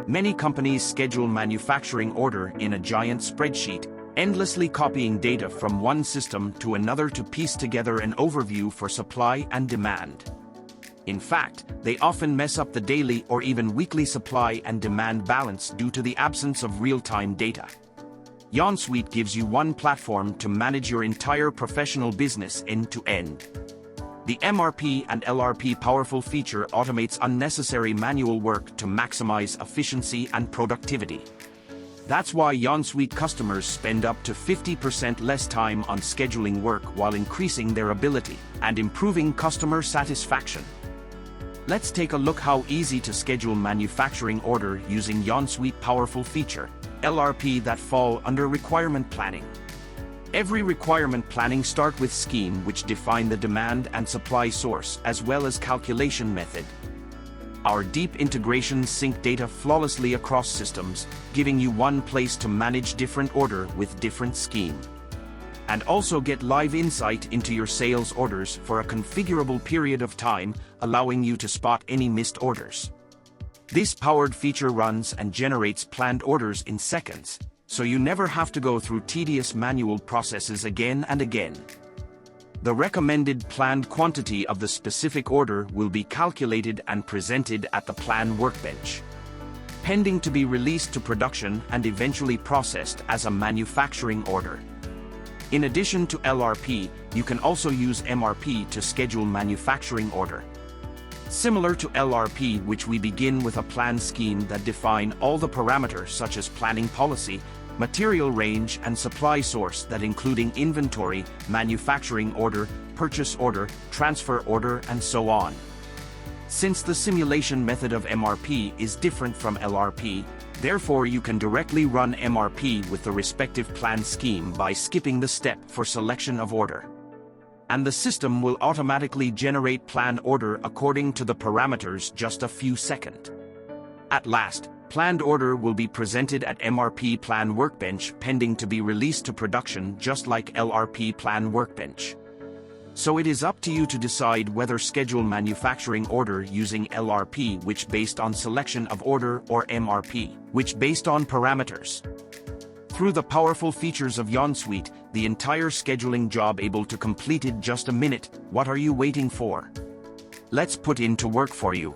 Many companies schedule manufacturing order in a giant spreadsheet, endlessly copying data from one system to another to piece together an overview for supply and demand. In fact, they often mess up the daily or even weekly supply and demand balance due to the absence of real-time data. YonSuite gives you one platform to manage your entire professional business end-to-end. The MRP and LRP powerful feature automates unnecessary manual work to maximize efficiency and productivity. That's why YonSuite customers spend up to 50% less time on scheduling work while increasing their ability and improving customer satisfaction. Let's take a look how easy to schedule manufacturing order using YonSuite powerful feature, LRP, that fall under requirement planning. Every requirement planning start with scheme, which define the demand and supply source as well as calculation method. Our deep integrations sync data flawlessly across systems, giving you one place to manage different order with different scheme. And also get live insight into your sales orders for a configurable period of time, allowing you to spot any missed orders. This powered feature runs and generates planned orders in seconds, so you never have to go through tedious manual processes again and again. The recommended planned quantity of the specific order will be calculated and presented at the plan workbench, pending to be released to production and eventually processed as a manufacturing order. In addition to LRP, you can also use MRP to schedule manufacturing order. Similar to LRP, which we begin with a plan scheme that define all the parameters such as planning policy, material range and supply source, that including inventory, manufacturing order, purchase order, transfer order, and so on. Since the simulation method of MRP is different from LRP, therefore you can directly run MRP with the respective plan scheme by skipping the step for selection of order. And the system will automatically generate plan order according to the parameters just a few seconds. At last, planned order will be presented at MRP plan workbench pending to be released to production, just like LRP plan workbench. So it is up to you to decide whether schedule manufacturing order using LRP, which based on selection of order, or MRP, which based on parameters. Through the powerful features of YonSuite, the entire scheduling job able to complete in just a minute. What are you waiting for? Let's put into work for you.